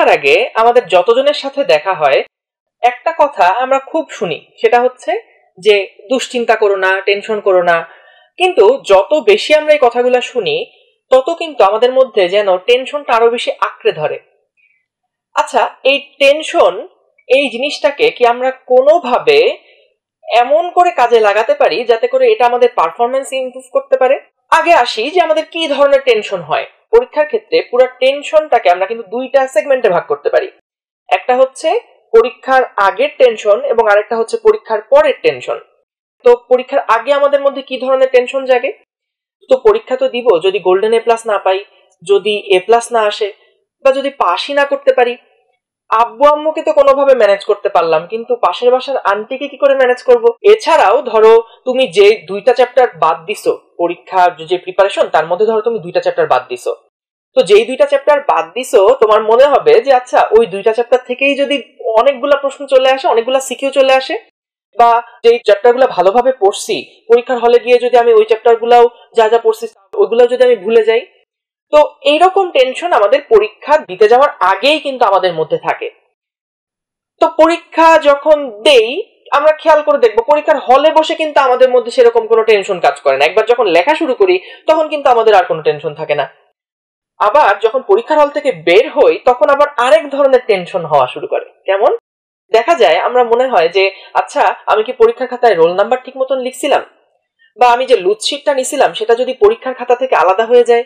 পরীক্ষার আগে আমাদের যতজনের সাথে দেখা হয় একটা কথা আমরা খুব শুনি, সেটা হচ্ছে যে দুশ্চিন্তা করো না, টেনশন করো না। কিন্তু যত বেশি আমরা এই কথাগুলো শুনি তত কিন্তু আমাদের মধ্যে যেন টেনশনটা আরো বেশি আঁকড়ে ধরে। আচ্ছা, এই টেনশন এই জিনিসটাকে কি আমরা কোনোভাবে এমন করে কাজে লাগাতে পারি যাতে করে এটা আমাদের পারফরমেন্স ইমপ্রুভ করতে পারে? আগে আসি যে আমাদের কি ধরনের টেনশন হয়। পরীক্ষার ক্ষেত্রে পুরো টেনশনটাকে আমরা কিন্তু দুইটা সেগমেন্টে ভাগ করতে পারি। একটা হচ্ছে পরীক্ষার আগের টেনশন এবং আরেকটা হচ্ছে পরীক্ষার পরের টেনশন। তো পরীক্ষার আগে আমাদের মধ্যে কি ধরনের টেনশন জাগে? তো পরীক্ষা তো দিব, যদি গোল্ডেন এ প্লাস না পাই, যদি এ প্লাস না আসে, বা যদি পাসই না করতে পারি। আব্বু আম্মুকে তো কোনোভাবে ম্যানেজ করতে পারলাম, কিন্তু পাশের বাসার আন্টিকে কি করে ম্যানেজ করব? এছাড়াও ধরো তুমি যে দুইটা চ্যাপ্টার বাদ দিছো পরীক্ষার যে প্রিপারেশন, তার মধ্যে ধরো তুমি দুইটা চ্যাপ্টার বাদ দিছো। তো যেই দুইটা চ্যাপ্টার বাদ দিছো তোমার মনে হবে যে আচ্ছা ওই দুইটা চ্যাপ্টার থেকেই যদি অনেকগুলা প্রশ্ন চলে আসে, অনেকগুলা সিকিউ চলে আসে, বা যেই চ্যাপ্টারগুলো ভালোভাবে পড়ছি পরীক্ষার হলে গিয়ে যদি আমি ওই চ্যাপ্টারগুলাও যা যা পড়ছি ওইগুলো যদি আমি ভুলে যাই। তো এইরকম টেনশন আমাদের পরীক্ষা দিতে যাওয়ার আগেই কিন্তু আমাদের মধ্যে থাকে। তো পরীক্ষা যখন দেই আমরা খেয়াল করে দেখবো পরীক্ষার হলে বসে কিন্তু আমাদের মধ্যে সেরকম কোনো টেনশন কাজ করে না। একবার যখন লেখা শুরু করি তখন কিন্তু আমাদের আর কোনো টেনশন থাকে না। আবার যখন পরীক্ষার হল থেকে বের হই তখন আবার আরেক ধরনের টেনশন হওয়া শুরু করে। কেমন? দেখা যায় আমরা মনে হয় যে আচ্ছা আমি কি পরীক্ষার খাতায় রোল নাম্বার ঠিক মতন লিখছিলাম, বা আমি যে লুটশিটটা নিছিলাম সেটা যদি পরীক্ষার খাতা থেকে আলাদা হয়ে যায়,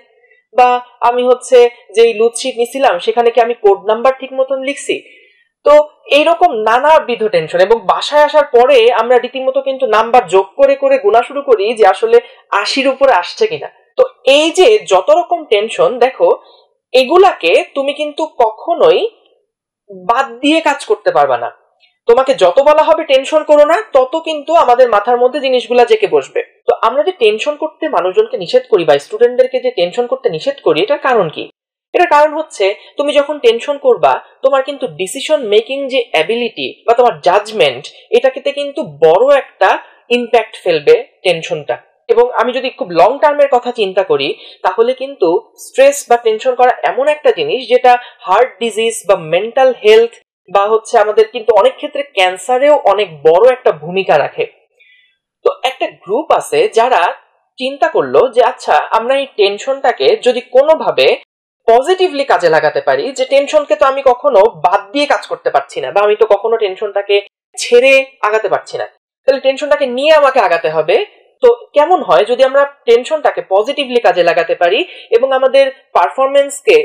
বা আমি হচ্ছে যে লুটশিট নিছিলাম সেখানে কি আমি কোড নাম্বার ঠিক মতন লিখছি। তো এইরকম নানাবিধ টেনশন, এবং বাসায় আসার পরে আমরা রীতিমতো কিন্তু নাম্বার যোগ করে করে গোনা শুরু করি যে আসলে 80-র উপরে আসছে কিনা। তো এই যে যত রকম টেনশন দেখো, এগুলাকে তুমি কিন্তু কখনোই বাদ দিয়ে কাজ করতে পারবা না। তোমাকে যত বলা হবে টেনশন করো না, তত কিন্তু আমাদের মাথার মধ্যে জিনিসগুলা জেকে বসবে। তো আমরা যে টেনশন করতে মানুষজনকে নিষেধ করি বা স্টুডেন্টদেরকে যে টেনশন করতে নিষেধ করি, এটার কারণ কি? এটার কারণ হচ্ছে তুমি যখন টেনশন করবা তোমার কিন্তু ডিসিশন মেকিং যে অ্যাবিলিটি বা তোমার জাজমেন্ট, এটাকে কিন্তু বড় একটা ইম্প্যাক্ট ফেলবে টেনশনটা। এবং আমি যদি খুব লং টার্মের কথা চিন্তা করি তাহলে কিন্তু স্ট্রেস বা টেনশন করা এমন একটা জিনিস যেটা হার্ট ডিজিজ বা মেন্টাল হেলথ বা হচ্ছে আমাদের কিন্তু অনেক ক্ষেত্রে ক্যান্সারেও অনেক বড় একটা ভূমিকা রাখে। তো একটা গ্রুপ আছে যারা চিন্তা করলো যে আচ্ছা আমরা এই টেনশনটাকে যদি কোনোভাবে পজিটিভলি কাজে লাগাতে পারি, যে টেনশনকে তো আমি কখনো বাদ দিয়ে কাজ করতে পারছি না, বা আমি তো কখনো টেনশনটাকে ছেড়ে আগাতে পারছি না, তাহলে টেনশনটাকে নিয়ে আমাকে আগাতে হবে। তো কেমন হয় যদি আমরা টেনশনটাকে পজিটিভলি কাজে লাগাতে পারি এবং আমাদের পারফরমেন্সকে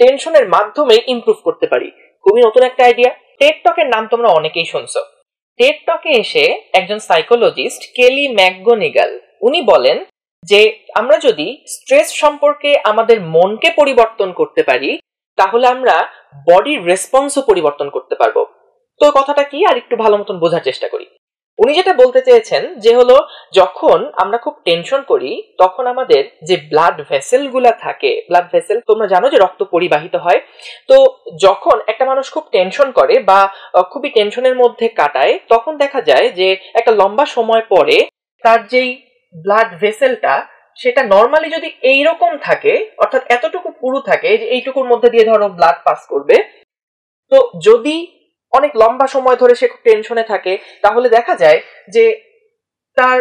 টেনশনের মাধ্যমে ইমপ্রুভ করতে পারি? খুবই নতুন একটা আইডিয়া। টেড টকের নাম তোমরা অনেকেই শুনছো। টেড টকে এসে একজন সাইকোলজিস্ট কেলি ম্যাকগোনিগাল উনি বলেন যে আমরা যদি স্ট্রেস সম্পর্কে আমাদের মনকে পরিবর্তন করতে পারি তাহলে আমরা বডির রেসপন্সও পরিবর্তন করতে পারবো। তো কথাটা কি আর একটু ভালো মতন বোঝার চেষ্টা করি। উনি যেটা বলতে চেয়েছেন যে হলো যখন আমরা খুব টেনশন করি তখন আমাদের যে ব্লাড ভেসেল গুলা থাকে, ব্লাড ভেসেল তোমরা জানো যে রক্ত পরিবাহিত হয়। তো যখন একটা মানুষ খুব টেনশন করে বা খুবই টেনশনের মধ্যে কাটায় তখন দেখা যায় যে একটা লম্বা সময় পরে তার যেই ব্লাড ভেসেলটা সেটা নর্মালি যদি এইরকম থাকে, অর্থাৎ এতটুকু পুরু থাকে যে এইটুকুর মধ্যে দিয়ে ধরো ব্লাড পাস করবে, তো যদি অনেক লম্বা সময় ধরে সে খুব টেনশনে থাকে তাহলে দেখা যায় যে তার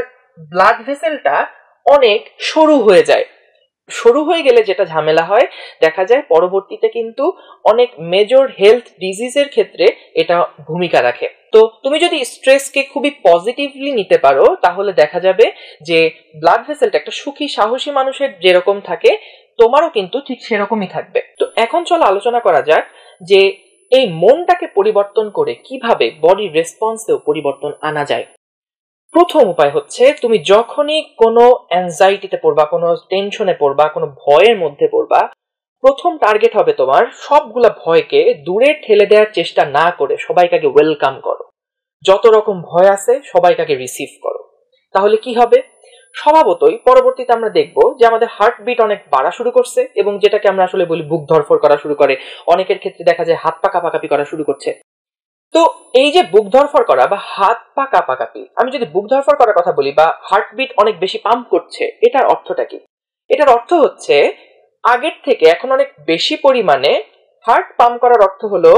ব্লাড ভেসেলটা অনেক সরু হয়ে যায়। সরু হয়ে গেলে যেটা ঝামেলা হয় দেখা যায় পরবর্তীতে কিন্তু অনেক মেজর হেলথ ডিজিজের ক্ষেত্রে এটা ভূমিকা রাখে। তো তুমি যদি স্ট্রেসকে খুবই পজিটিভলি নিতে পারো তাহলে দেখা যাবে যে ব্লাড ভেসেলটা একটা সুখী সাহসী মানুষের যেরকম থাকে তোমারও কিন্তু ঠিক সেরকমই থাকবে। তো এখন চলো আলোচনা করা যাক যে এই মনটাকে পরিবর্তন করে কিভাবে বডি রেসপন্সেও পরিবর্তন আনা যায়। প্রথম উপায় হচ্ছে তুমি যখনই কোনো অ্যাংজাইটিতে পড়বা, কোনো টেনশনে পড়বা, কোনো ভয়ের মধ্যে পড়বা, প্রথম টার্গেট হবে তোমার সবগুলা ভয়কে দূরে ঠেলে দেওয়ার চেষ্টা না করে সবাইকে ওয়েলকাম করো। যত রকম ভয় আছে সবাইকে রিসিভ করো। তাহলে কি হবে? স্বভাবতই পরবর্তীতে আমরা দেখব যে আমাদের হার্টবিট অনেক বাড়া শুরু করছে, এবং যেটাকে আমরা আসলে বলি বুক ধরফর করা শুরু করে। অনেকের ক্ষেত্রে দেখা যায় হাত পা কাঁপাকাঁপি করা শুরু করছে। তো এই যে বুক ধরফর করা বা হাত পা কাঁপাকাঁপি, আমি যদি বুক ধরফর করার কথা বলি বা হার্টবিট অনেক বেশি পাম্প করছে, এটার অর্থটা কি? এটার অর্থ হচ্ছে আগের থেকে এখন অনেক বেশি পরিমাণে হার্ট পাম্প করার অর্থ হলো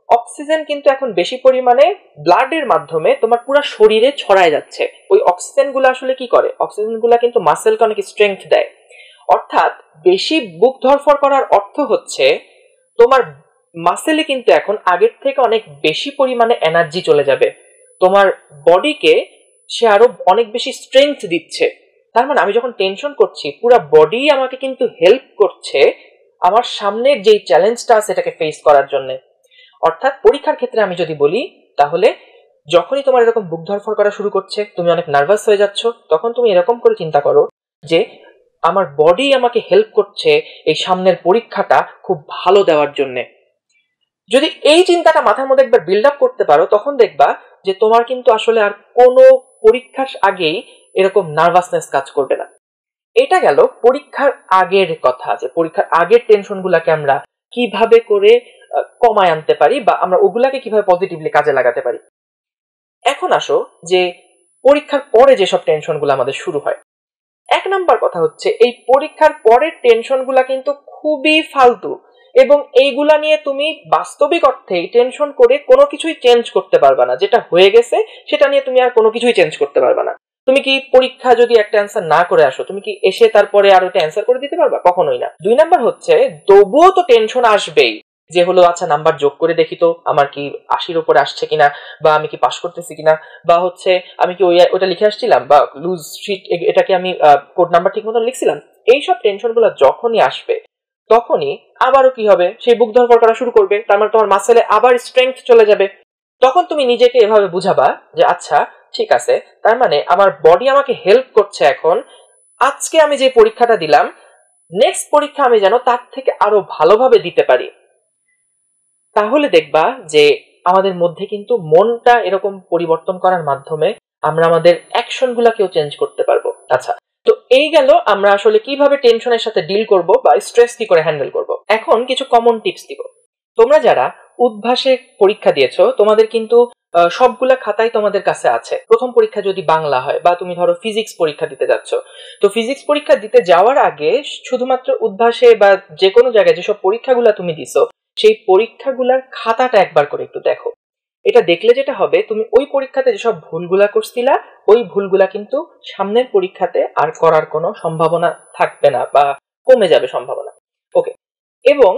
অক্সিজেন কিন্তু এখন বেশি পরিমাণে ব্লাডের মাধ্যমে তোমার পুরো শরীরে ছড়ায় যাচ্ছে। ওই অক্সিজেন গুলো আসলে কি করে, অক্সিজেন গুলো কিন্তু মাসেলকে অনেক স্ট্রেংথ দেয়। অর্থাৎ বেশি বুক ধরফর করার অর্থ হচ্ছে তোমার মাসেলে কিন্তু এখন আগের থেকে অনেক বেশি পরিমাণে এনার্জি চলে যাবে, তোমার বডিকে সে আরো অনেক বেশি স্ট্রেংথ দিচ্ছে। তার মানে আমি যখন টেনশন করছি পুরো বডি আমাকে কিন্তু হেল্প করছে আমার সামনের যেই চ্যালেঞ্জটা আছে এটাকে ফেস করার জন্য। অর্থাৎ পরীক্ষার ক্ষেত্রে আমি যদি বলি, তাহলে যখনই তোমার এরকম বুক ধরফর করা শুরু করছে, তুমি অনেক নার্ভাস হয়ে যাচ্ছ, তখন তুমি এরকম করে চিন্তা করো যে আমার বডি আমাকে হেল্প করছে এই সামনের পরীক্ষাটা খুব ভালো দেওয়ার জন্য। যদি এই চিন্তাটা মাথার মধ্যে একবার বিল্ড আপ করতে পারো, তখন দেখবা যে তোমার কিন্তু আসলে আর কোনো পরীক্ষার আগেই এরকম নার্ভাসনেস কাজ করবে না। এটা গেল পরীক্ষার আগের কথা, যে পরীক্ষার আগের টেনশন গুলাকে আমরা কিভাবে করে কমায় আনতে পারি বা আমরা ওগুলাকে কিভাবে পজিটিভলি কাজে লাগাতে পারি। এখন আসো যে পরীক্ষার পরে যেসব টেনশন গুলো আমাদের শুরু হয়। এক নাম্বার কথা হচ্ছে এই পরীক্ষার পরের টেনশন গুলা কিন্তু খুবই ফালতু, এবং এইগুলা নিয়ে তুমি বাস্তবিক অর্থে টেনশন করে কোনো কিছুই চেঞ্জ করতে পারবা না। যেটা হয়ে গেছে সেটা নিয়ে তুমি আর কোনো কিছুই চেঞ্জ করতে পারবা না। তুমি কি পরীক্ষা যদি একটা অ্যান্সার না করে আসো, তুমি কি এসে তারপরে আর ওটা অ্যান্সার করে দিতে পারবা? কখনোই না। দুই নাম্বার হচ্ছে তবুও তো টেনশন আসবেই, যে হলো আচ্ছা নাম্বার যোগ করে দেখি তো আমার কি 80-র উপরে আসছে কিনা, বা আমি কি পাস করতেছি কিনা, বা হচ্ছে আমি কি ওটা লিখে আসছিলাম, বা লুজ শিট এটাকে আমি কোড নাম্বার ঠিক মতো লিখছিলাম। এইসব টেনশন গুলো যখনই আসবে তখনই আবারও কি হবে, সেই বুক ধরফর করা শুরু করবে, তার মানে তোমার মাসেলে আবার স্ট্রেংথ চলে যাবে। তখন তুমি নিজেকে এভাবে বুঝাবা যে আচ্ছা ঠিক আছে, তার মানে আমার বডি আমাকে হেল্প করছে এখন, আজকে আমি যে পরীক্ষাটা দিলাম নেক্সট পরীক্ষা আমি যেন তার থেকে আরো ভালোভাবে দিতে পারি। তাহলে দেখবা যে আমাদের মধ্যে কিন্তু মনটা এরকম পরিবর্তন করার মাধ্যমে আমরা আমাদের অ্যাকশন গুলাকেও চেঞ্জ করতে পারবো। আচ্ছা, তো এই গেল আমরা আসলে কিভাবে টেনশনের সাথে ডিল করব বা স্ট্রেস কি করে হ্যান্ডেল করব। এখন কিছু কমন টিপস দিব। তোমরা যারা উদ্ভাসে পরীক্ষা দিয়েছো, তোমাদের কিন্তু সবগুলা খাতাই তোমাদের কাছে আছে। প্রথম পরীক্ষা যদি বাংলা হয়, বা তুমি ধরো ফিজিক্স পরীক্ষা দিতে যাচ্ছ, তো ফিজিক্স পরীক্ষা দিতে যাওয়ার আগে শুধুমাত্র উদ্ভাসে বা যে কোনো জায়গায় যেসব পরীক্ষাগুলা তুমি দিছো সেই পরীক্ষাগুলার খাতাটা একবার করে একটু দেখো। এটা দেখলে যেটা হবে, তুমি ওই পরীক্ষাতে যেসব ভুলগুলা করছিলা ওই ভুলগুলা কিন্তু সামনের পরীক্ষাতে আর করার কোনো সম্ভাবনা থাকবে না, বা কমে যাবে সম্ভাবনা। ওকে। এবং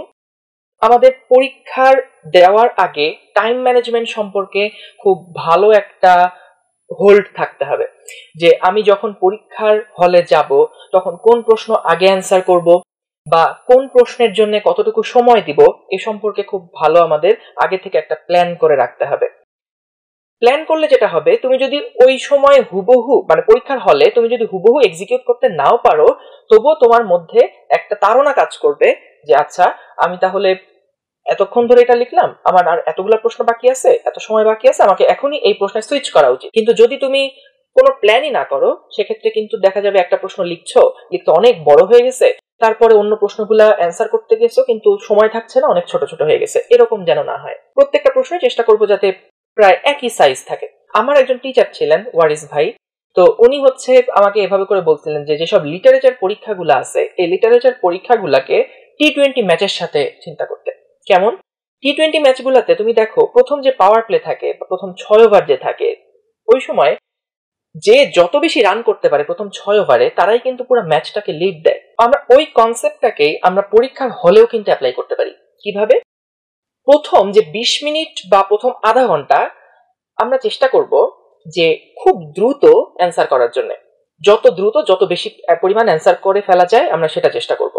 আমাদের পরীক্ষার দেওয়ার আগে টাইম ম্যানেজমেন্ট সম্পর্কে খুব ভালো একটা হোল্ড থাকতে হবে, যে আমি যখন পরীক্ষার হলে যাব তখন কোন প্রশ্ন আগে অ্যান্সার করব, বা কোন প্রশ্নের জন্য কতটুকু সময় দিব, এ সম্পর্কে খুব ভালো আমাদের আগে থেকে একটা প্ল্যান করে রাখতে হবে। প্ল্যান করলে যেটা হবে, তুমি যদি ওই সময় হুবহু মানে পরীক্ষার হলে তুমি যদি হুবহু এক্সিকিউট করতে নাও পারো, তবুও তোমার মধ্যে একটা তাড়না কাজ করবে যে আচ্ছা আমি তাহলে এতক্ষণ ধরে এটা লিখলাম, আমার আর এতগুলো প্রশ্ন বাকি আছে, এত সময় বাকি আছে, আমাকে এখনই এই প্রশ্নে সুইচ করা উচিত। কিন্তু যদি তুমি কোনো প্ল্যানই না করো, সেক্ষেত্রে কিন্তু দেখা যাবে একটা প্রশ্ন লিখতে অনেক বড় হয়ে গেছে, তারপরে অন্য প্রশ্নগুলা অ্যান্সার করতে গেছো কিন্তু সময় থাকছে না, অনেক ছোট ছোট হয়ে গেছে। এরকম যেন না হয়। প্রত্যেকটা প্রশ্নের চেষ্টা করবো যাতে প্রায় একই সাইজ থাকে। আমার একজন টিচার ছিলেন ওয়ারিস ভাই, তো উনি হচ্ছে আমাকে এভাবে করে বলছিলেন যে যেসব লিটারেচার পরীক্ষাগুলো আছে এই লিটারেচার পরীক্ষাগুলোকে টি-20 ম্যাচের সাথে চিন্তা করতে। কেমন? টি-20 ম্যাচগুলোতে তুমি দেখো প্রথম যে পাওয়ার প্লে থাকে বা প্রথম 6 ওভার যে থাকে, ওই সময় যে যত বেশি রান করতে পারে প্রথম 6 ওভারে তারাই কিন্তু পুরো ম্যাচটাকে লিড দেয়। আমরা ওই কনসেপ্টটাকেই আমরা পরীক্ষার হলেও কিন্তু অ্যাপ্লাই করতে পারি। কিভাবে? প্রথম যে 20 মিনিট বা প্রথম আধা ঘন্টা আমরা চেষ্টা করব যে খুব দ্রুত অ্যান্সার করার জন্য, যত দ্রুত যত বেশি পরিমাণ অ্যান্সার করে ফেলা যায় আমরা সেটা চেষ্টা করব।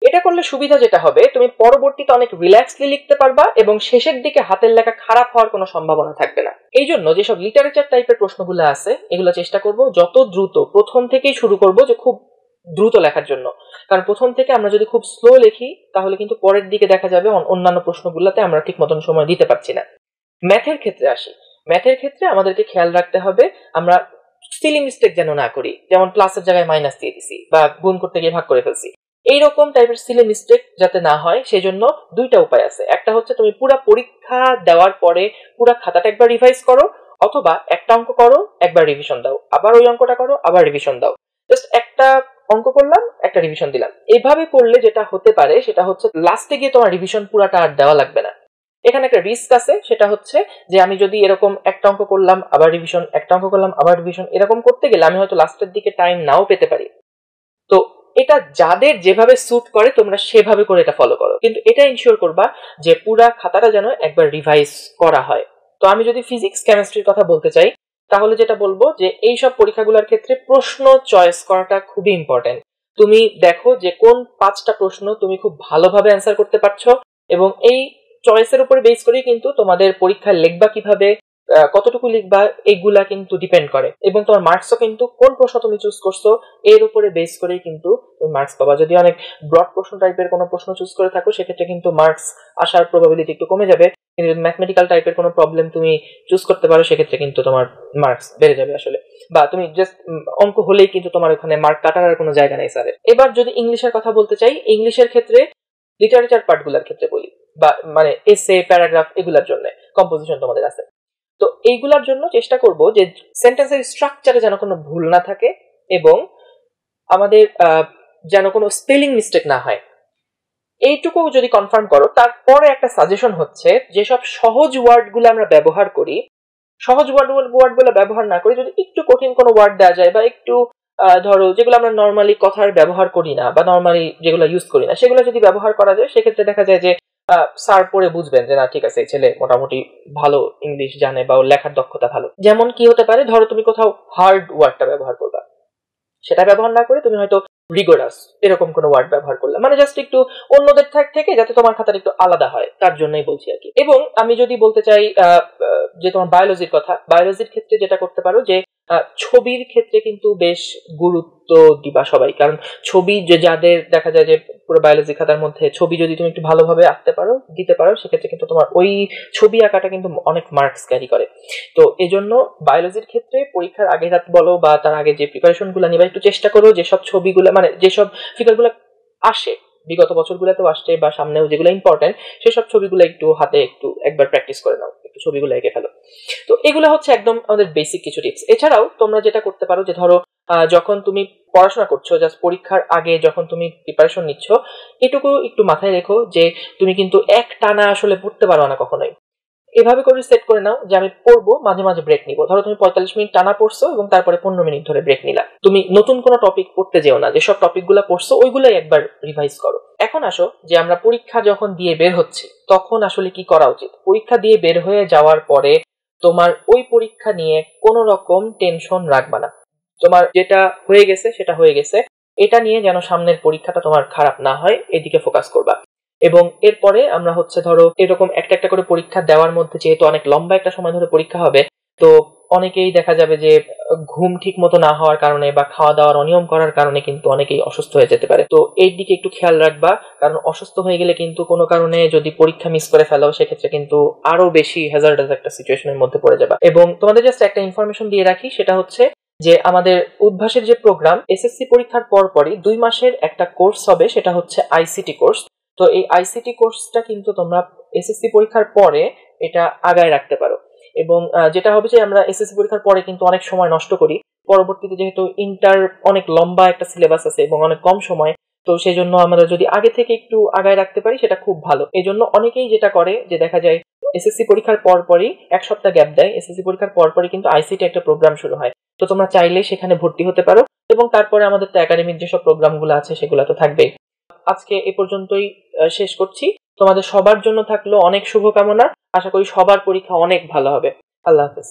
এটা করলে সুবিধা যেটা হবে, তুমি পরবর্তীতে অনেক রিল্যাক্সলি লিখতে পারবা এবং শেষের দিকে হাতের লেখা খারাপ হওয়ার কোনো সম্ভাবনা থাকবে না। এই জন্য যেসব লিটারেচার টাইপের প্রশ্নগুলো আছে এগুলো চেষ্টা করব যত দ্রুত, প্রথম থেকেই শুরু করব যে খুব দ্রুত লেখার জন্য। কারণ প্রথম থেকে আমরা যদি খুব স্লো লিখি তাহলে কিন্তু পরের দিকে দেখা যাবে অন্যান্য প্রশ্নগুলোতে আমরা ঠিক মতন সময় দিতে পারছি না। ম্যাথের ক্ষেত্রে আসি। ম্যাথের ক্ষেত্রে আমাদেরকে খেয়াল রাখতে হবে আমরা সিলি মিস্টেক যেন না করি, যেমন প্লাসের জায়গায় মাইনাস দিয়ে দিছি বা গুণ করতে গিয়ে ভাগ করে ফেলছি। এইরকম টাইপের সিলি মিস্টেক যাতে না হয় সেই জন্য দুইটা উপায় আছে। একটা হচ্ছে তুমি পুরো পরীক্ষা দেওয়ার পরে পুরো খাতাটা একবার রিভাইজ করো, অথবা একটা অঙ্ক করো একবার রিভিশন দাও, আবার ওই অঙ্কটা করো আবার রিভিশন দাও। জাস্ট একটা অঙ্ক করলাম, একটা রিভিশন দিলাম। এভাবে করলে যেটা হতে পারে সেটা হচ্ছে লাস্টে গিয়ে তোমার রিভিশন পুরাটা আর দেওয়া লাগবে না। এখানে একটা রিস্ক আছে, সেটা হচ্ছে যে আমি যদি এরকম একটা অঙ্ক করলাম আবার রিভিশন, একটা অঙ্ক করলাম আবার রিভিশন, এরকম করতে গেলে আমি হয়তো লাস্টের দিকে টাইম নাও পেতে পারি। তো এটা যাদের যেভাবে স্যুট করে তোমরা সেভাবে করে এটা ফলো করো, কিন্তু এটা ইনশিওর করবা যে পুরা খাতাটা যেন একবার রিভাইজ করা হয়। তো আমি যদি ফিজিক্স কেমিস্ট্রির কথা বলতে চাই তাহলে যেটা বলবো যে এই সব পরীক্ষাগুলোর ক্ষেত্রে প্রশ্ন চয়েস করাটা খুবই ইম্পর্টেন্ট। তুমি দেখো যে কোন 5টা প্রশ্ন তুমি খুব ভালোভাবে অ্যান্সার করতে পারছো, এবং এই চয়েসের উপরে বেস করেই কিন্তু তোমাদের পরীক্ষায় লিখবা কিভাবে, কতটুকু লিখবা, এইগুলা কিন্তু ডিপেন্ড করে। এবং তোমার মার্কসও কিন্তু কোন প্রশ্ন তুমি চুজ করছো এর উপরে বেস করেই কিন্তু তুমি মার্কস পাবা। যদি অনেক ব্রড প্রশ্ন টাইপের কোনো প্রশ্ন চুজ করে থাকো সেক্ষেত্রে কিন্তু মার্কস আসার প্রবাবিলিটি একটু কমে যাবে, কিন্তু যদি ম্যাথমেটিক্যাল টাইপের কোনো প্রবলেম তুমি চুজ করতে পারো সেক্ষেত্রে কিন্তু তোমার মার্কস বেড়ে যাবে আসলে। বা তুমি জাস্ট অঙ্ক হলেই কিন্তু তোমার ওখানে মার্ক কাটার আর কোনো জায়গা নেই স্যারের। এবার যদি ইংলিশের কথা বলতে চাই, ইংলিশের ক্ষেত্রে লিটারেচার পার্টগুলোর ক্ষেত্রে বলি, বা মানে এসে, প্যারাগ্রাফ, এগুলোর জন্য কম্পোজিশন তোমাদের আছে। তো এইগুলার জন্য চেষ্টা করব যে সেন্টেন্সের স্ট্রাকচারে যেন কোনো ভুল না থাকে, এবং আমাদের যেন কোনো স্পেলিং মিস্টেক না হয়। এইটুকু যদি কনফার্ম করো, তারপরে একটা সাজেশন হচ্ছে যেসব সহজ ওয়ার্ডগুলো আমরা ব্যবহার করি, সহজ ওয়ার্ডগুলো ব্যবহার না করে যদি একটু কঠিন কোনো ওয়ার্ড দেওয়া যায়, বা একটু ধরো যেগুলো আমরা নর্মালি কথার ব্যবহার করি না বা নর্মালি যেগুলো ইউজ করি না সেগুলো যদি ব্যবহার করা যায়, সেক্ষেত্রে দেখা যায় যে স্যার পড়ে বুঝবেন যে না ঠিক আছে এই ছেলে মোটামুটি ভালো ইংলিশ জানে বা ওর লেখার দক্ষতা ভালো। যেমন কি হতে পারে, ধরো তুমি কোথাও হার্ড ওয়ার্ডটা ব্যবহার করবা, সেটা ব্যবহার না করে তুমি হয়তো রিগোরাস এরকম কোনো ওয়ার্ড ব্যবহার করলাম, মানে জাস্ট একটু অন্যদের থেকে যাতে তোমার খাতাটা একটু আলাদা হয় তার জন্যই বলছি আর কি। এবং আমি যদি বলতে চাই যে তোমার বায়োলজির কথা, বায়োলজির ক্ষেত্রে যেটা করতে পারো যে ছবির ক্ষেত্রে কিন্তু বেশ গুরুত্ব দিবা সবাই, কারণ ছবি যে যাদের দেখা যায় যে পুরো বায়োলজি খাতার মধ্যে ছবি যদি তুমি একটু ভালোভাবে আঁকতে পারো, দিতে পারো, সেক্ষেত্রে কিন্তু তোমার ওই ছবি আঁকাটা কিন্তু অনেক মার্কস ক্যারি করে। তো এই জন্য বায়োলজির ক্ষেত্রে পরীক্ষার আগে রাত বলো বা তার আগে যে প্রিপারেশন গুলো নিবা, একটু চেষ্টা করো যেসব ছবিগুলো মানে যেসব ফিগারগুলো আসে বিগত বছরগুলোতেও আসছে বা সামনেও যেগুলো ইম্পর্টেন্ট, সেসব ছবিগুলো একটু হাতে একটু একবার প্র্যাকটিস করে নাও, একটু ছবিগুলো এঁকে ফেলো। তো এগুলো হচ্ছে একদম আমাদের বেসিক কিছু টিপস। এছাড়াও তোমরা যেটা করতে পারো যে ধরো যখন তুমি পড়াশোনা করছো, জাস্ট পরীক্ষার আগে যখন তুমি প্রিপারেশন নিচ্ছ, এটুকু একটু মাথায় রেখো যে তুমি কিন্তু এক টানা আসলে পড়তে পারো না কখনোই। এভাবে করে সেট করে নাও যে আমি পড়বো, মাঝে মাঝে ব্রেক নিবো। ধরো তুমি 45 মিনিট টানা পড়ছো এবং তারপরে 15 মিনিট ধরে ব্রেক নিলা। তুমি নতুন কোনো টপিক পড়তে যেও না, যেসব টপিকগুলো পড়ছো ওইগুলাই একবার রিভাইজ করো। এখন আসো যে আমরা পরীক্ষা যখন দিয়ে বের হচ্ছি তখন আসলে কি করা উচিত। পরীক্ষা দিয়ে বের হয়ে যাওয়ার পরে তোমার ওই পরীক্ষা নিয়ে কোনো রকম টেনশন রাখবা না। তোমার যেটা হয়ে গেছে সেটা হয়ে গেছে, এটা নিয়ে যেন সামনের পরীক্ষাটা তোমার খারাপ না হয় এদিকে ফোকাস করবা। এবং এরপরে আমরা হচ্ছে ধরো এরকম একটা একটা করে পরীক্ষা দেওয়ার মধ্যে যেহেতু অনেক লম্বা একটা সময় ধরে পরীক্ষা হবে, তো অনেকেই দেখা যাবে যে ঘুম ঠিক মতো না হওয়ার কারণে বা খাওয়া দাওয়ার অনিয়ম করার কারণে কিন্তু অনেকেই অসুস্থ হয়ে যেতে পারে। তো এই দিকে একটু খেয়াল রাখবা, কারণ অসুস্থ হয়ে গেলে কিন্তু কোনো কারণে যদি পরীক্ষা মিস করে ফেলো সেক্ষেত্রে কিন্তু আরো বেশি হ্যাজার্ডাস একটা সিচুয়েশনের মধ্যে পড়ে যাবা। এবং তোমাদের জাস্ট একটা ইনফরমেশন দিয়ে রাখি, সেটা হচ্ছে যে আমাদের উদ্ভাসের যে প্রোগ্রাম, এসএসসি পরীক্ষার পরপরই 2 মাসের একটা কোর্স হবে, সেটা হচ্ছে আইসিটি কোর্স। তো এই আইসিটি কোর্সটা কিন্তু তোমরা এসএসসি পরীক্ষার পরে এটা আগায় রাখতে পারো। এবং যেটা হবে যে আমরা এসএসসি পরীক্ষার পরে কিন্তু অনেক সময় নষ্ট করি, পরবর্তীতে যেহেতু ইন্টার অনেক লম্বা একটা সিলেবাস আছে এবং অনেক কম সময়, তো সেই জন্য আমরা যদি আগে থেকে একটু আগায় রাখতে পারি সেটা খুব ভালো। এই জন্য অনেকেই যেটা করে যে দেখা যায় এসএসসি পরীক্ষার পরপরই 1 সপ্তাহ গ্যাপ দেয়, এসএসসি পরীক্ষার পরপরই কিন্তু আইসিটি একটা প্রোগ্রাম শুরু হয়। তো তোমরা চাইলে সেখানে ভর্তি হতে পারো, এবং তারপরে আমাদের তো একাডেমিক যেসব প্রোগ্রামগুলো আছে সেগুলো তো থাকবেই। আজকে এ পর্যন্তই শেষ করছি। তোমাদের সবার জন্য থাকলো অনেক শুভকামনা। আশা করি সবার পরীক্ষা অনেক ভালো হবে। আল্লাহ হাফেজ।